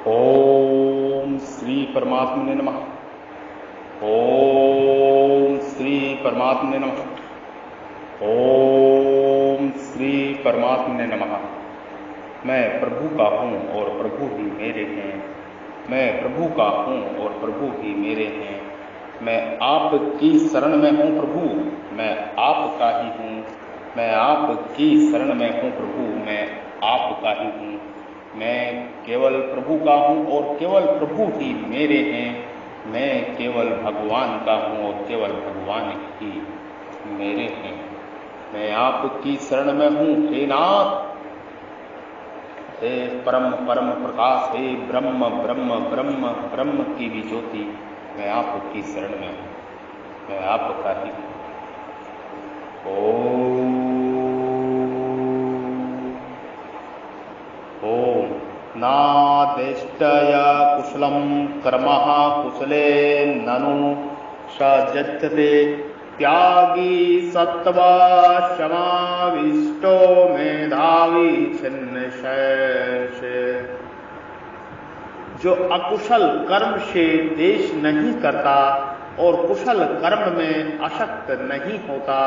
ओम श्री परमात्मने नमः। ओम श्री परमात्मने नमः। ओम श्री परमात्मने नमः। मैं प्रभु का हूँ और प्रभु ही मेरे हैं। मैं प्रभु का हूँ और प्रभु ही मेरे हैं। मैं आपकी शरण में हूँ प्रभु, मैं आपका ही हूँ। मैं आपकी शरण में हूँ प्रभु, मैं आपका ही हूँ। मैं केवल प्रभु का हूँ और केवल प्रभु ही मेरे हैं। मैं केवल भगवान का हूँ और केवल भगवान ही मेरे हैं। मैं आपकी शरण में हूँ हे नाथ, हे परम परम प्रकाश, हे ब्रह्म ब्रह्म ब्रह्म ब्रह्म की भी ज्योति, मैं आपकी शरण में हूँ, मैं आपका ही हूँ। ओम नादेष्टय कुशलं कर्मः कुशले ननु सजत्यते त्यागी सत्वा समाविष्टो मेधावी छिन्नशेष। जो अकुशल कर्म से देश नहीं करता और कुशल कर्म में आसक्त नहीं होता,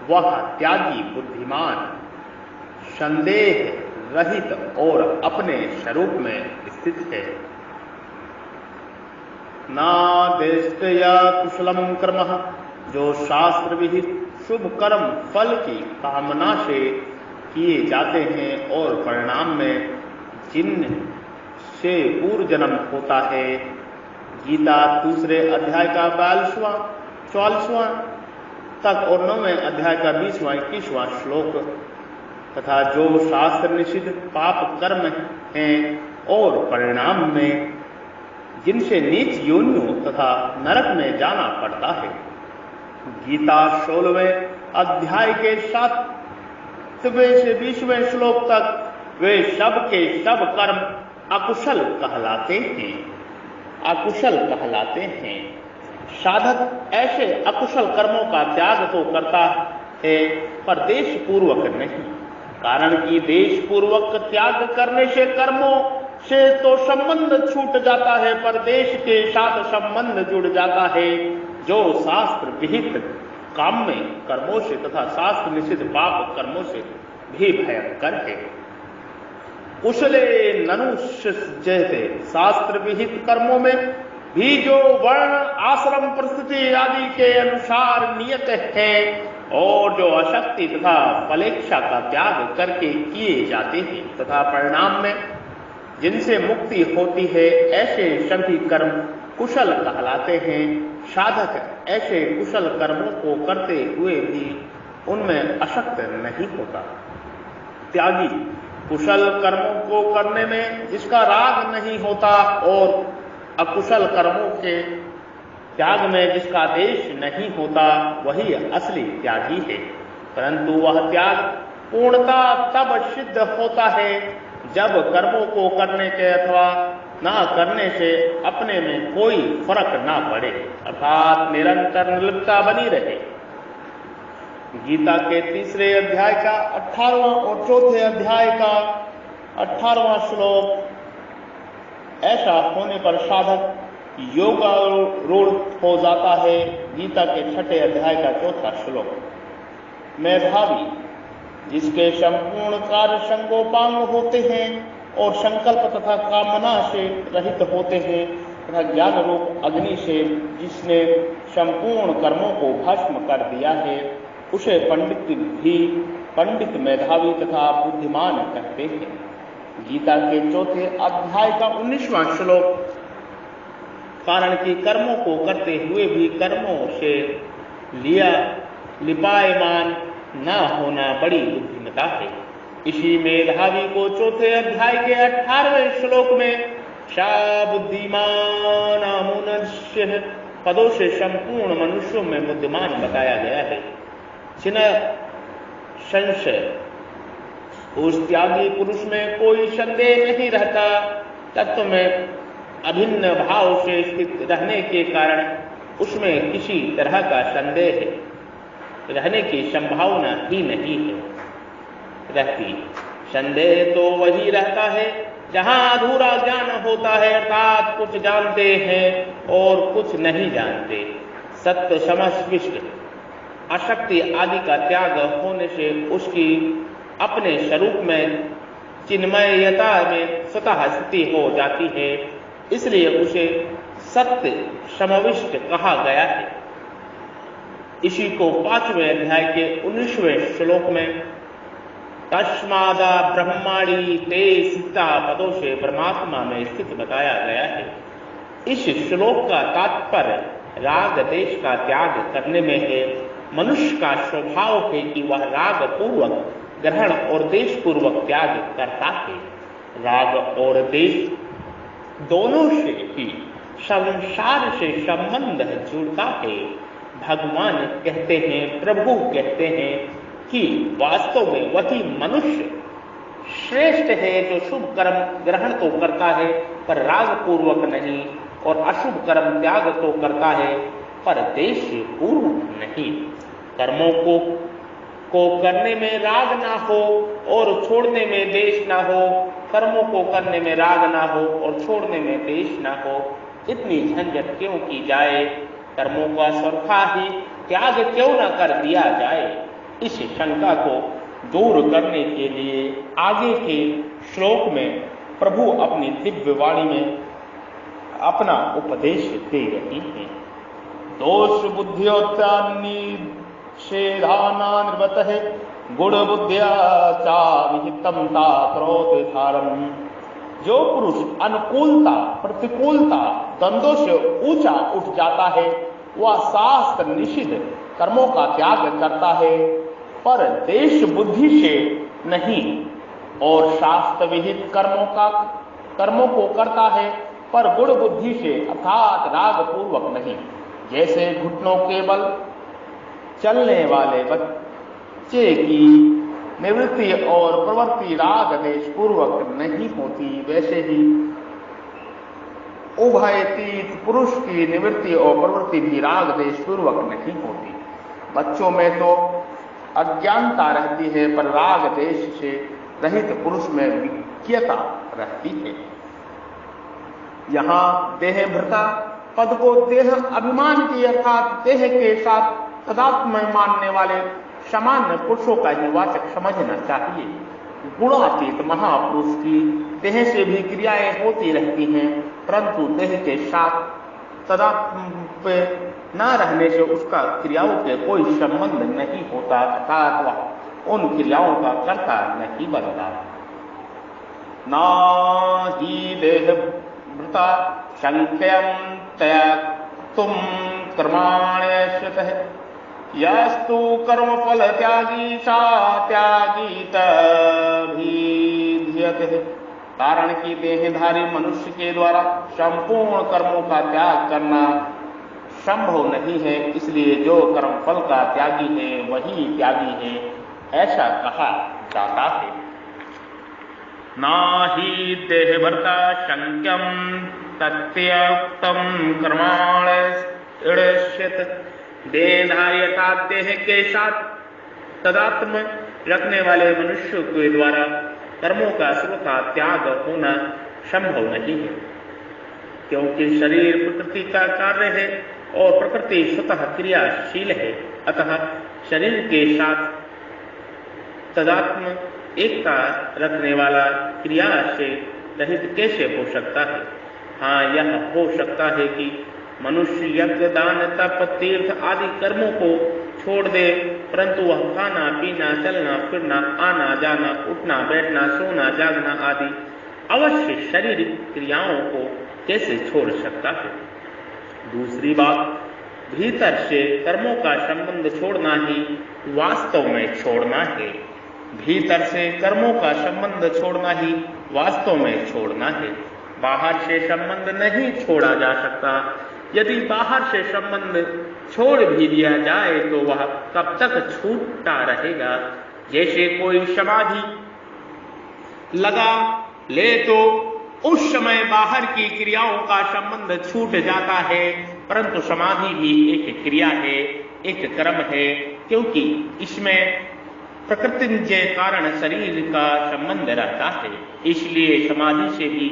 वह त्यागी बुद्धिमान, संदेह रहित और अपने स्वरूप में स्थित है। नादेष्टया कुशलम कर्म, जो शास्त्र विहित शुभ कर्म फल की कामना से किए जाते हैं और परिणाम में जिन से पूर्व जन्म होता है। गीता दूसरे अध्याय का 44वां तक और 9वें अध्याय का 20वां 21वां श्लोक। तथा जो शास्त्र निषिद्ध पाप कर्म हैं और परिणाम में जिनसे नीच योनियों तथा नरक में जाना पड़ता है। गीता 16वें अध्याय के 7वें से 20वें श्लोक तक वे सब के सब कर्म अकुशल कहलाते हैं, अकुशल कहलाते हैं। साधक ऐसे अकुशल कर्मों का त्याग तो करता है पर देश पूर्वक नहीं, कारण कि देश पूर्वक त्याग करने से कर्मों से तो संबंध छूट जाता है पर देश के साथ संबंध जुड़ जाता है, जो शास्त्र विहित काम्य कर्मों से तथा शास्त्र निषिद्ध पाप कर्मों से भी भयंकर है। कुशले ननु सज्जयते, शास्त्र विहित कर्मों में भी जो वर्ण आश्रम परिस्थिति आदि के अनुसार नियत है और जो अशक्ति तथा फलेच्छा का त्याग करके किए जाते हैं तथा परिणाम में जिनसे मुक्ति होती है, ऐसे सभी कर्म कुशल कहलाते हैं। साधक ऐसे कुशल कर्मों को करते हुए भी उनमें आसक्त नहीं होता। त्यागी कुशल कर्मों को करने में जिसका राग नहीं होता और अकुशल कर्मों के त्याग में जिसका देश नहीं होता, वही असली त्यागी है। परंतु वह त्याग पूर्णता तब सिद्ध होता है जब कर्मों को करने के अथवा ना करने से अपने में कोई फर्क ना पड़े, अर्थात निरंतर निर्लिप्तता बनी रहे। गीता के 3 अध्याय का 18वां और 4 अध्याय का 18वां श्लोक। ऐसा होने पर साधक योगारूढ़ हो जाता है। गीता के 6 अध्याय का 4था श्लोक। मेधावी, जिसके संपूर्ण कार्य संगोपांग होते हैं और संकल्प तथा कामना से रहित होते हैं, तथा ज्ञान रूप अग्नि से जिसने संपूर्ण कर्मों को भस्म कर दिया है, उसे पंडित मेधावी तथा बुद्धिमान कहते हैं। गीता के 4 अध्याय का 19वां श्लोक। कारण कि कर्मों को करते हुए भी कर्मों से लिपायमान न होना बड़ी बुद्धिमता है। इसी मेधावी को 4 अध्याय के 18वें श्लोक में सा बुद्धिमान मनुष्य पदों से संपूर्ण मनुष्यों में बुद्धिमान बताया गया है। जिन्हें संशय उस त्यागी पुरुष में कोई संदेह नहीं रहता, तत्व में अभिन्न भाव से स्थित रहने के कारण उसमें किसी तरह का संदेह रहने की संभावना ही नहीं है रहती। संदेह तो वही रहता है जहां अधूरा ज्ञान होता है अर्थात कुछ जानते हैं और कुछ नहीं जानते, सत्य समष्टिष्ट अशक्ति आदि का त्याग होने से उसकी अपने स्वरूप में चिन्मयता में स्वतः स्थिति हो जाती है, इसलिए उसे सत्य समविष्ट कहा गया है। इसी को 5वें अध्याय के 19वें श्लोक में तस्मादा ब्रह्माणी ते सीता पदों से परमात्मा में स्थित बताया गया है। इस श्लोक का तात्पर्य राग देश का त्याग करने में है। मनुष्य का स्वभाव है कि वह राग पूर्वक ग्रहण और देश पूर्वक त्याग करता है। राग और देश दोनों से ही संसार से संबंध जुड़ता है। भगवान कहते हैं, प्रभु कहते हैं कि वास्तव में वही मनुष्य श्रेष्ठ है जो शुभ कर्म ग्रहण तो करता है पर राग पूर्वक नहीं, और अशुभ कर्म त्याग तो करता है पर देश पूर्वक नहीं। कर्मों को करने में राग ना हो और छोड़ने में देश ना हो, कर्मों को करने में राग ना हो और छोड़ने में देश ना हो, इतनी झंझट क्यों की जाए? कर्मों का स्वरूपा ही त्याग क्यों न कर दिया जाए? इस शंका को दूर करने के लिए आगे के श्लोक में प्रभु अपनी दिव्य वाणी में अपना उपदेश दे रही हैं। दोष बुद्धियोत्तानि शेधाना निर्वत है गुण बुद्धिया चा विहितम ता क्रोध धारम। जो पुरुष अनुकूलता प्रतिकूलता द्वंद्वों से ऊंचा उठ जाता है वह शास्त्र निषिद्ध कर्मों का त्याग करता है पर देश बुद्धि से नहीं, और शास्त्र विहित कर्मों को करता है पर गुण बुद्धि से अर्थात राग पूर्वक नहीं। जैसे घुटनों के बल चलने वाले बच्चे की निवृत्ति और प्रवृत्ति राग देश पूर्वक नहीं होती, वैसे ही उभयतीत पुरुष की निवृत्ति और प्रवृत्ति भी राग देश पूर्वक नहीं होती। बच्चों में तो अज्ञानता रहती है पर राग देश से रहित पुरुष में विज्ञता रहती है। यहाँ देह भृता पद को देह अभिमान की अर्थात देह के साथ तदात्म्य मानने वाले सामान्य पुरुषों का ही वाचक समझना चाहिए। गुणातीत महापुरुष की देह से भी क्रियाएं होती रहती हैं परंतु देह के साथ तदात्म्य न रहने से उसका क्रियाओं के कोई संबंध नहीं होता अर्थात वह उन क्रियाओं का कर्ता नहीं बनता। ना ही देह भृता संख्यम त्यक्तुम कर्माण्यश्यत है यस्तु कर्म फल त्यागी सा त्यागी तभिधीयते। कारण कि देहधारी मनुष्य के द्वारा संपूर्ण कर्मों का त्याग करना संभव नहीं है, इसलिए जो कर्म फल का त्यागी है वही त्यागी है, ऐसा कहा जाता है। ना ही देह भर्ता शंक्यम तत्यक्तम कर्माण्यश्यत। देहधारी अर्थात देह के साथ तदात्म्य रखने वाले मनुष्य के द्वारा कर्मों का स्वतः त्याग होना संभव नहीं है, क्योंकि शरीर प्रकृति का कार्य है और प्रकृति स्वतः क्रियाशील है। अतः शरीर के साथ तदात्म्य एकता रखने वाला क्रिया से रहित कैसे हो सकता है? हाँ, यह हो सकता है कि मनुष्य यज्ञ दान तप तीर्थ आदि कर्मों को छोड़ दे, परंतु वह खाना पीना चलना फिरना आना जाना उठना बैठना सोना जागना आदि अवश्य शारीरिक क्रियाओं को कैसे छोड़ सकता है? दूसरी बात, भीतर से कर्मों का संबंध छोड़ना ही वास्तव में छोड़ना है। भीतर से कर्मों का संबंध छोड़ना ही वास्तव में छोड़ना है। बाहर से संबंध नहीं छोड़ा जा सकता। यदि बाहर से संबंध छोड़ भी दिया जाए तो वह कब तक छूटता रहेगा? जैसे कोई समाधि लगा ले तो उस समय बाहर की क्रियाओं का संबंध छूट जाता है, परंतु समाधि भी एक क्रिया है, एक कर्म है, क्योंकि इसमें प्रकृति के कारण शरीर का संबंध रहता है, इसलिए समाधि से भी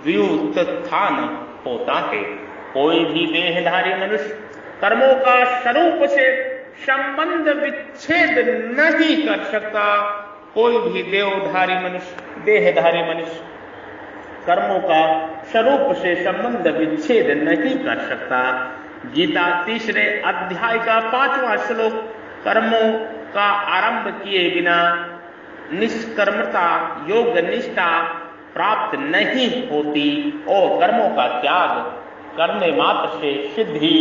व्युत्थान होता है। कोई भी देहधारी मनुष्य कर्मों का स्वरूप से संबंध विच्छेद नहीं कर सकता। कोई भी देहधारी मनुष्य कर्मों का स्वरूप से संबंध विच्छेद नहीं कर सकता। गीता 3 अध्याय का 5वां श्लोक, कर्मों का आरंभ किए बिना निष्कर्मता योग निष्ठा प्राप्त नहीं होती और कर्मों का त्याग करने मात्र से सिद्धि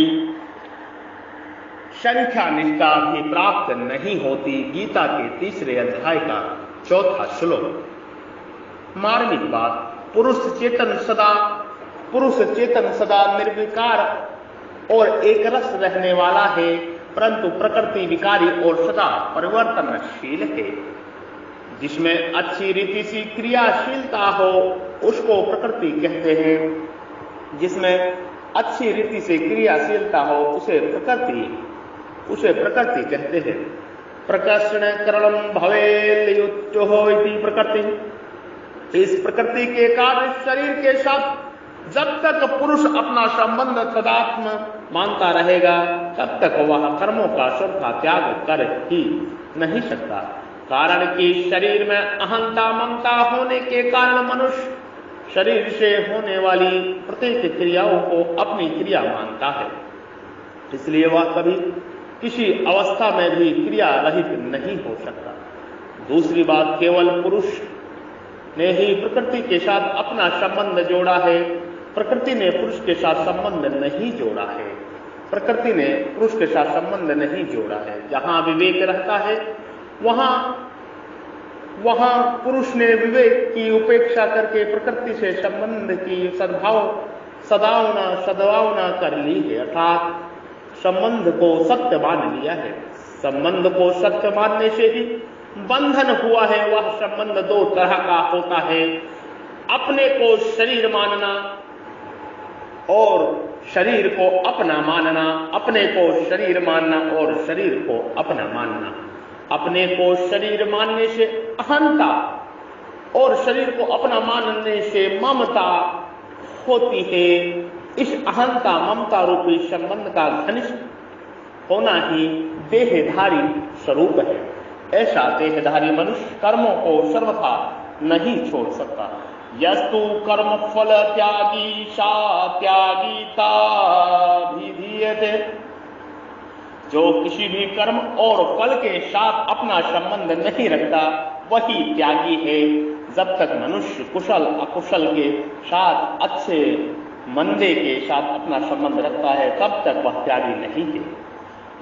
संख्या निष्ठा भी प्राप्त नहीं होती। गीता के 3 अध्याय का 4वां श्लोक। मार्मिक बात, पुरुष चेतन सदा निर्विकार और एकरस रहने वाला है, परंतु प्रकृति विकारी और सदा परिवर्तनशील है। जिसमें अच्छी रीति से क्रियाशीलता हो उसको प्रकृति कहते हैं। जिसमें अच्छी रीति से क्रियाशीलता हो उसे प्रकृति कहते हैं। प्रकर्षण करणम भवेल्युच्चो इति प्रकृति। इस प्रकृति के कार्य शरीर के साथ जब तक पुरुष अपना संबंध तदात्म मानता रहेगा तब तक वह कर्मों का स्वतः त्याग कर ही नहीं सकता। कारण कि शरीर में अहंता ममता होने के कारण मनुष्य शरीर से होने वाली प्रत्येक क्रियाओं को अपनी क्रिया मानता है, इसलिए वह कभी किसी अवस्था में भी क्रिया रहित नहीं हो सकता। दूसरी बात, केवल पुरुष ने ही प्रकृति के साथ अपना संबंध जोड़ा है, प्रकृति ने पुरुष के साथ संबंध नहीं जोड़ा है। प्रकृति ने पुरुष के साथ संबंध नहीं जोड़ा है। जहां विवेक रहता है वहां पुरुष ने विवेक की उपेक्षा करके प्रकृति से संबंध की सद्भावना कर ली है, अर्थात संबंध को सत्य मान लिया है। संबंध को सत्य मानने से ही बंधन हुआ है। वह संबंध 2 तरह का होता है, अपने को शरीर मानना और शरीर को अपना मानना, अपने को शरीर मानना और शरीर को अपना मानना। अपने को शरीर मानने से अहंता और शरीर को अपना मानने से ममता होती है। इस अहंता ममता रूपी संबंध का घनिष्ठ होना ही देहधारी स्वरूप है। ऐसा देहधारी मनुष्य कर्मों को सर्वथा नहीं छोड़ सकता। यस्तु कर्म फल त्यागी सा त्यागीता विधीयते। जो किसी भी कर्म और फल के साथ अपना संबंध नहीं रखता वही त्यागी है। जब तक मनुष्य कुशल अकुशल के साथ, अच्छे मंदे के साथ अपना संबंध रखता है तब तक वह त्यागी नहीं है।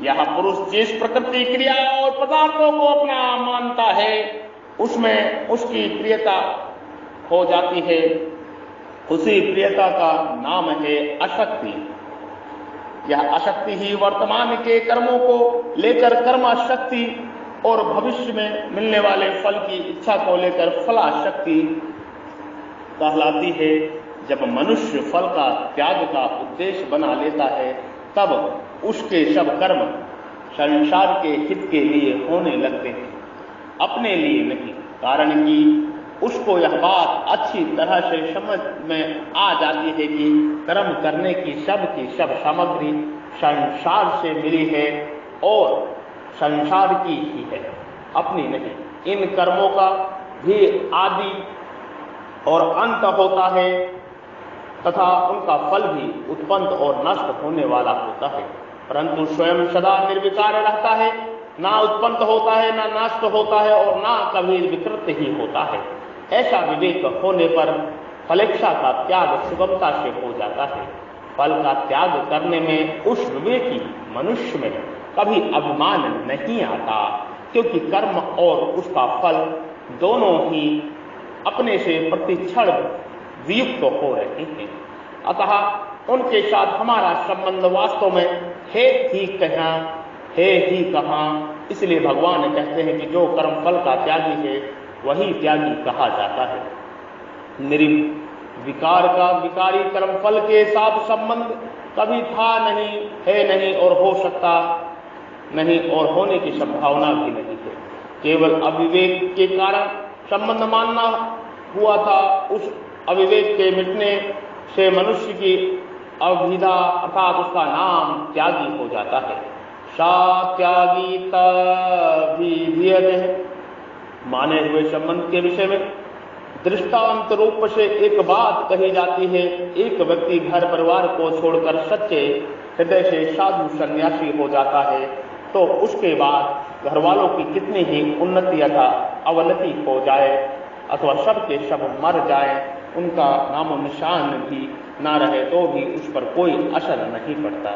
यह पुरुष जिस प्रकृति क्रिया और पदार्थों को अपना मानता है उसमें उसकी प्रियता हो जाती है। उसी प्रियता का नाम है अशक्ति। यह अशक्ति ही वर्तमान के कर्मों को लेकर कर्माशक्ति और भविष्य में मिलने वाले फल की इच्छा को लेकर फलाशक्ति कहलाती है। जब मनुष्य फल का त्याग का उद्देश्य बना लेता है तब उसके सब कर्म संसार के हित के लिए होने लगते हैं, अपने लिए नहीं। कारण कि उसको यह बात अच्छी तरह से समझ में आ जाती है कि कर्म करने की सब सामग्री संसार से मिली है और संसार की ही है, अपनी नहीं। इन कर्मों का भी आदि और अंत होता है तथा उनका फल भी उत्पन्न और नष्ट होने वाला होता है, परंतु स्वयं सदा निर्विकार रहता है। ना उत्पन्न होता है, ना नष्ट होता है और ना कभी विकृत ही होता है। ऐसा विवेक होने पर फलेच्छा का त्याग सुगमता से हो जाता है। फल का त्याग करने में उस विवेकी मनुष्य में कभी अभिमान नहीं आता, क्योंकि कर्म और उसका फल दोनों ही अपने से प्रतिक्षण वियुक्त हो रहे हैं। अतः उनके साथ हमारा संबंध वास्तव में है ही कहाँ। इसलिए भगवान कहते हैं कि जो कर्म फल का त्यागी है वही त्यागी कहा जाता है। निर्विकार का विकारी कर्म फल के साथ संबंध कभी था नहीं, है नहीं और हो सकता नहीं और होने की संभावना भी नहीं है। केवल अविवेक के कारण संबंध मानना हुआ था। उस अविवेक के मिटने से मनुष्य की अभिधा अर्थात उसका नाम त्यागी हो जाता है। सा त्यागी तभिधीयते, माने हुए संबंध के विषय में दृष्टांत रूप से एक बात कही जाती है। एक व्यक्ति घर परिवार को छोड़कर सच्चे हृदय से साधु सन्यासी हो जाता है तो उसके बाद घर वालों की कितनी ही उन्नति अथवा अवनति हो जाए अथवा सब के सब मर जाए, उनका नामो निशान भी ना रहे तो भी उस पर कोई असर नहीं पड़ता।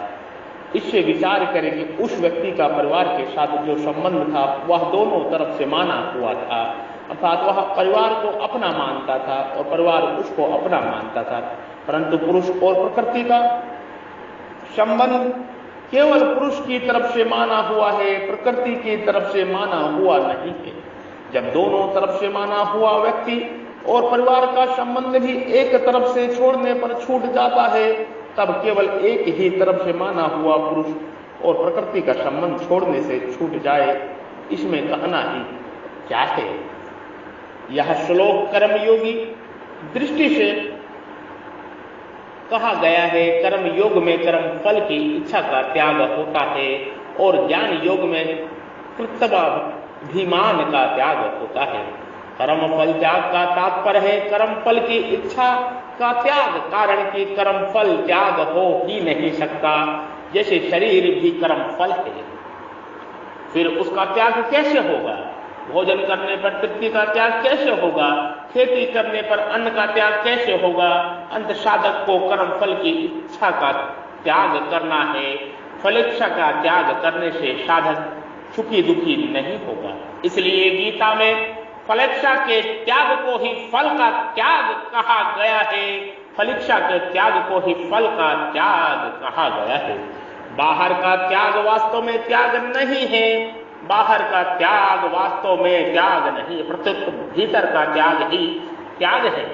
इससे विचार करें कि उस व्यक्ति का परिवार के साथ जो संबंध था वह दोनों तरफ से माना हुआ था, अर्थात वह परिवार को अपना मानता था और परिवार उसको अपना मानता था। परंतु पुरुष और प्रकृति का संबंध केवल पुरुष की तरफ से माना हुआ है, प्रकृति की तरफ से माना हुआ नहीं है। जब दोनों तरफ से माना हुआ व्यक्ति और परिवार का संबंध भी एक तरफ से छोड़ने पर छूट जाता है, तब केवल एक ही तरफ से माना हुआ पुरुष और प्रकृति का संबंध छोड़ने से छूट जाए, इसमें कहना ही क्या है। यह श्लोक कर्मयोगी दृष्टि से कहा गया है। कर्म योग में कर्म फल की इच्छा का त्याग होता है और ज्ञान योग में कृत्याभिमान का त्याग होता है। कर्म फल त्याग का तात्पर्य है कर्म फल की इच्छा का त्याग, कारण कि कर्म फल त्याग हो ही नहीं सकता। जैसे शरीर भी कर्म फल है, फिर उसका त्याग कैसे होगा? भोजन करने पर तृप्ति का त्याग कैसे होगा? खेती करने पर अन्न का त्याग कैसे होगा? अंत साधक को कर्म फल की इच्छा का त्याग करना है। फलेच्छा का त्याग करने से साधक सुखी दुखी नहीं होगा। इसलिए गीता में फलेच्छा के त्याग को ही फल का त्याग कहा गया है, फलेच्छा के त्याग को ही फल का त्याग कहा गया है। बाहर का त्याग वास्तव में त्याग नहीं है, बाहर का त्याग वास्तव में त्याग नहीं, प्रत्युत भीतर का त्याग ही त्याग है।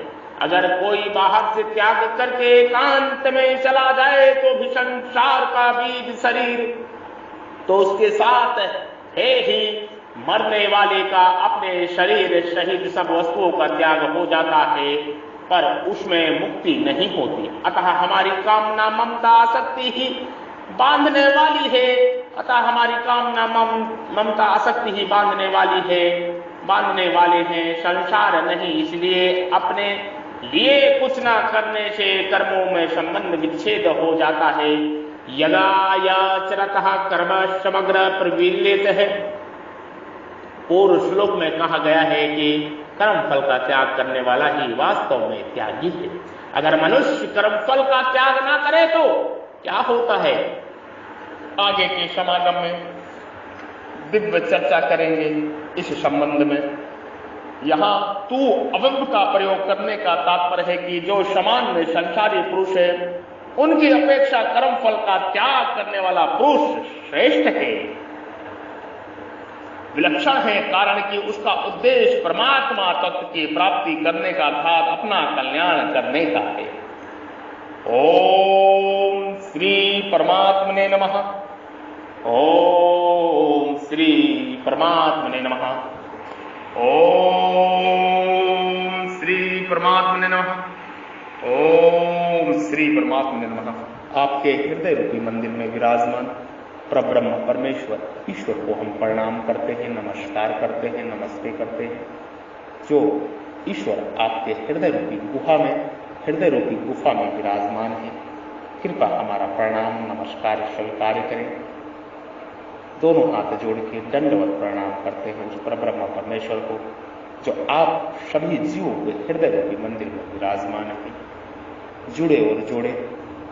अगर कोई बाहर से त्याग करके एकांत में चला जाए तो भी संसार का बीज शरीर तो उसके साथ है ही, मरने वाले का अपने शरीर सहित सब वस्तुओं का त्याग हो जाता है, पर उसमें मुक्ति नहीं होती। अतः हमारी कामना ममता आसक्ति ही बांधने वाली है, अतः हमारी कामना ममता आसक्ति ही बांधने वाली है, बांधने वाले हैं, संसार नहीं। इसलिए अपने लिए कुछ ना करने से कर्मों में संबंध विच्छेद हो जाता है। यदा याचरतः कर्म समग्र प्रविल्यत है। पूर्व श्लोक में कहा गया है कि कर्म फल का त्याग करने वाला ही वास्तव में त्यागी है। अगर मनुष्य कर्म फल का त्याग ना करे तो क्या होता है, आगे के समागम में दिव्य चर्चा करेंगे इस संबंध में। यहां तू अव्यक्त का प्रयोग करने का तात्पर्य है कि जो सामान्य संसारी पुरुष है उनकी अपेक्षा कर्म फल का त्याग करने वाला पुरुष श्रेष्ठ है, विलक्षण है, कारण कि उसका उद्देश्य परमात्मा तत्व की प्राप्ति करने का अर्थात अपना कल्याण करने का है। ओम श्री परमात्मने नमः। ओम श्री परमात्मने नमः। ओम श्री परमात्मने नमः। ओम श्री परमात्मने नमः। आपके हृदय रूपी मंदिर में विराजमान परब्रह्म परमेश्वर ईश्वर को हम प्रणाम करते हैं, नमस्कार करते हैं, नमस्ते करते हैं। जो ईश्वर आपके हृदय रूपी गुफा में विराजमान है, कृपा हमारा प्रणाम नमस्कार स्वीकार करें। दोनों हाथ जोड़ के दंडवत प्रणाम करते हैं उस परब्रह्म परमेश्वर को जो आप सभी जीवों के हृदय रूपी मंदिर में विराजमान है। जुड़े और जोड़े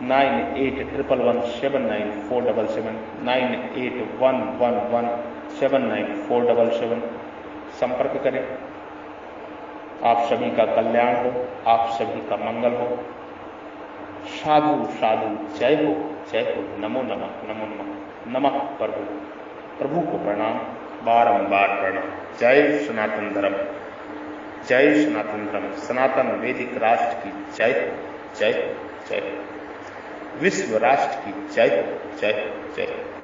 9811179477 9811179477 संपर्क करें। आप सभी का कल्याण हो, आप सभी का मंगल हो। साधु साधु जय हो, जय हो। नमो नमः, नमो नमः, नमः प्रभु। प्रभु को प्रणाम, बारंबार प्रणाम। जय सनातन धर्म, जय सनातन धर्म, सनातन वैदिक राष्ट्र की जय हो, जय हो, जय हो। विश्व राष्ट्र की जय हो, जय हो, जय हो।